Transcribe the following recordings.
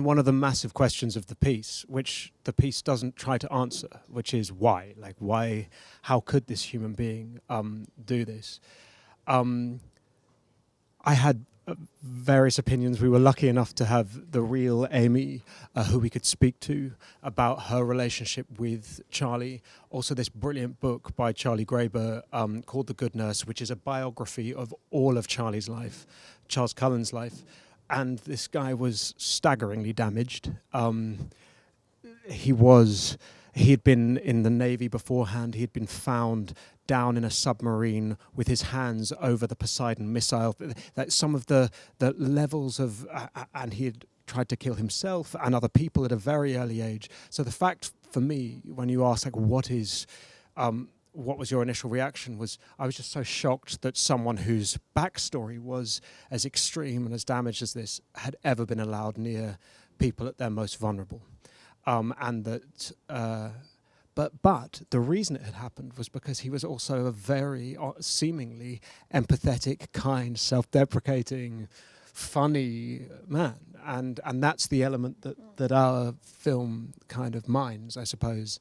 One of the massive questions of the piece, which the piece doesn't try to answer, which is why? Like, why? How could this human being do this? I had various opinions. We were lucky enough to have the real Amy, who we could speak to about her relationship with Charlie. Also, this brilliant book by Charlie Graeber called The Good Nurse, which is a biography of all of Charlie's life, Charles Cullen's life. And this guy was staggeringly damaged. He'd been in the Navy beforehand. He'd been found down in a submarine with his hands over the Poseidon missile. That some of the levels of, and he had tried to kill himself and other people at a very early age. So the fact for me, when you ask like, what was your initial reaction, was I was just so shocked that someone whose backstory was as extreme and as damaged as this had ever been allowed near people at their most vulnerable. And that, but the reason it had happened was because he was also a very seemingly empathetic, kind, self-deprecating, funny man, and that's the element that our film kind of mines, I suppose,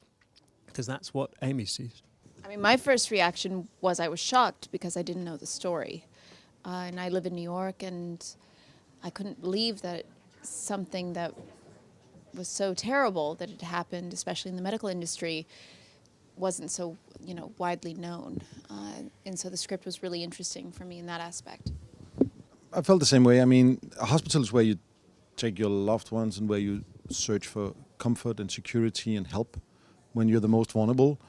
because that's what Amy sees. I mean, my first reaction was I was shocked because I didn't know the story, and I live in New York, and I couldn't believe that something that was so terrible that it happened, especially in the medical industry, wasn't so, widely known. And so the script was really interesting for me in that aspect. I felt the same way. I mean, a hospital is where you take your loved ones and where you search for comfort and security and help when you're the most vulnerable.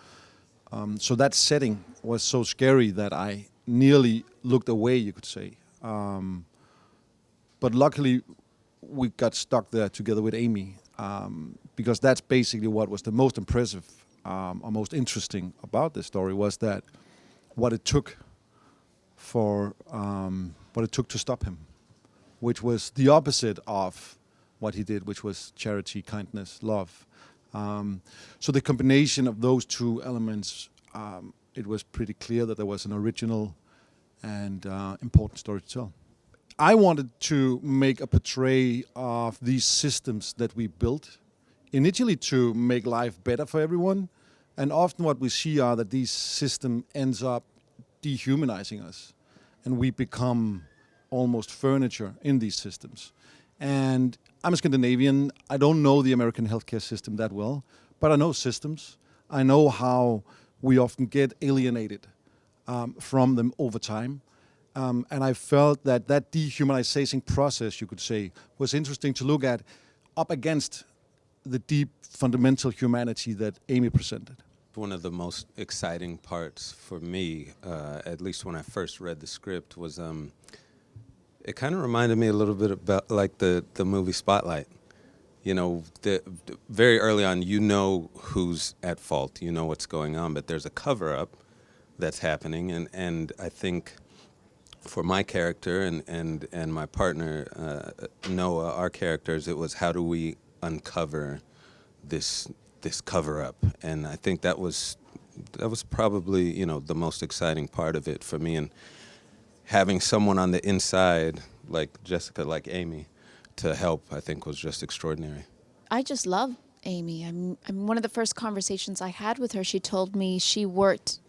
So that setting was so scary that I nearly looked away, you could say. But luckily, we got stuck there together with Amy. Because that's basically what was the most impressive or most interesting about this story, was that what it took to stop him, which was the opposite of what he did, which was charity, kindness, love. So the combination of those two elements, it was pretty clear that there was an original and important story to tell. I wanted to make a portray of these systems that we built, initially to make life better for everyone. And often what we see are that these system ends up dehumanizing us, and we become almost furniture in these systems. And I'm a Scandinavian. I don't know the American healthcare system that well, but I know systems. I know how we often get alienated from them over time. And I felt that dehumanization process, you could say, was interesting to look at up against the deep fundamental humanity that Amy presented. One of the most exciting parts for me, at least when I first read the script, was it kind of reminded me a little bit about like the movie Spotlight. Very early on, who's at fault, what's going on, but there's a cover-up that's happening, and I think for my character and my partner, Noah, our characters, it was how do we uncover this cover-up, and I think that was probably the most exciting part of it for me, and having someone on the inside like Jessica, like Amy, to help, I think was just extraordinary. I just love Amy. I'm one of the first conversations I had with her, she told me she worked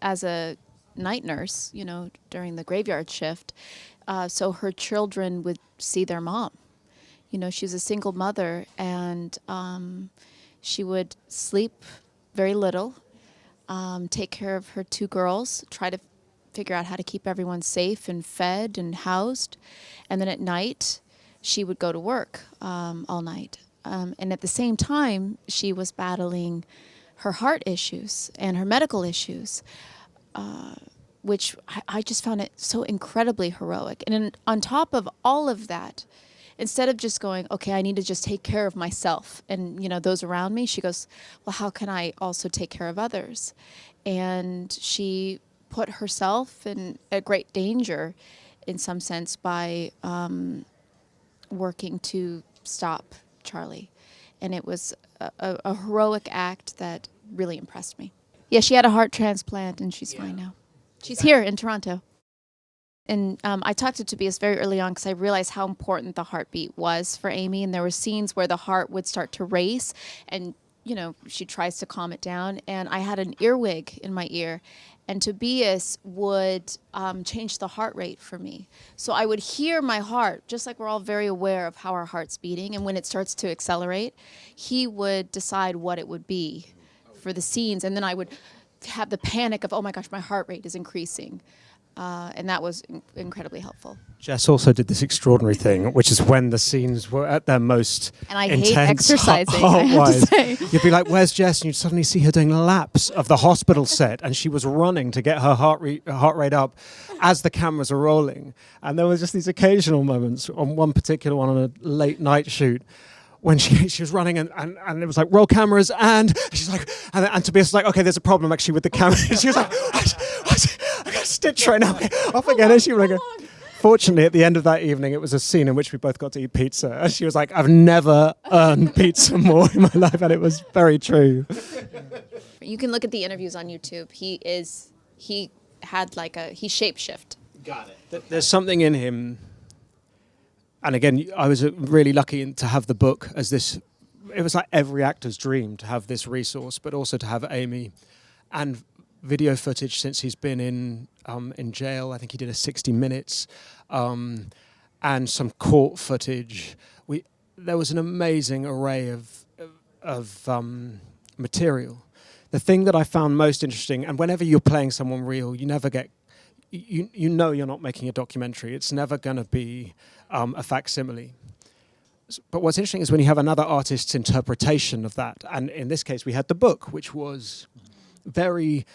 as a night nurse, during the graveyard shift, so her children would see their mom. She's a single mother, and she would sleep very little, take care of her two girls, try to figure out how to keep everyone safe and fed and housed, and then at night she would go to work all night. And at the same time, she was battling her heart issues and her medical issues, which I just found it so incredibly heroic. And on top of all of that, instead of just going, okay, I need to just take care of myself and those around me, she goes, well, how can I also take care of others? And she put herself in a great danger, in some sense, by working to stop Charlie. And it was a heroic act that really impressed me. Yeah, she had a heart transplant and she's fine now. She's here in Toronto. And I talked to Tobias very early on because I realized how important the heartbeat was for Amy. And there were scenes where the heart would start to race and, you know, she tries to calm it down. And I had an earwig in my ear. And Tobias would change the heart rate for me. So I would hear my heart, just like we're all very aware of how our heart's beating. And when it starts to accelerate, he would decide what it would be for the scenes. And then I would have the panic of, oh my gosh, my heart rate is increasing. And that was incredibly helpful. Jess also did this extraordinary thing, which is when the scenes were at their most And I intense, hate exercising, I have to heart-wise. say. You'd be like, where's Jess? And you'd suddenly see her doing laps of the hospital set, and she was running to get her heart rate up as the cameras are rolling. And there were just these occasional moments, on one particular one on a late night shoot, when she was running and it was like, roll cameras, and she's like, and Tobias was like, okay, there's a problem actually with the camera. And she was like, I got a stitch right now. Off again. And she was like, fortunately, at the end of that evening, it was a scene in which we both got to eat pizza. And she was like, I've never earned pizza more in my life. And it was very true. You can look at the interviews on YouTube. He shapeshift. Got it. There's something in him. And again, I was really lucky to have the book as this. It was like every actor's dream to have this resource, but also to have Amy and video footage since he's been in jail. I think he did a 60 minutes and some court footage. There was an amazing array of material. The thing that I found most interesting, and whenever you're playing someone real, you never get. You know you're not making a documentary. It's never going to be a facsimile. But what's interesting is when you have another artist's interpretation of that, and in this case we had the book, which was very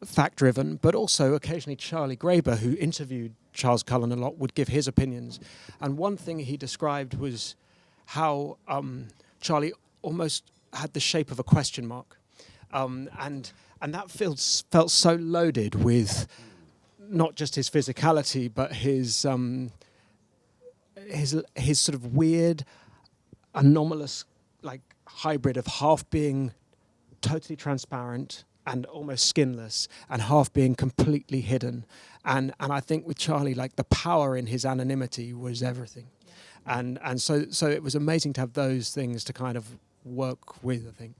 fact-driven, but also occasionally Charlie Graeber, who interviewed Charles Cullen a lot, would give his opinions. And one thing he described was how Charlie almost had the shape of a question mark. And that felt so loaded with not just his physicality, but his sort of weird, anomalous, like hybrid of half being totally transparent and almost skinless, and half being completely hidden. And I think with Charlie, like the power in his anonymity was everything. Yeah. And so it was amazing to have those things to kind of work with, I think.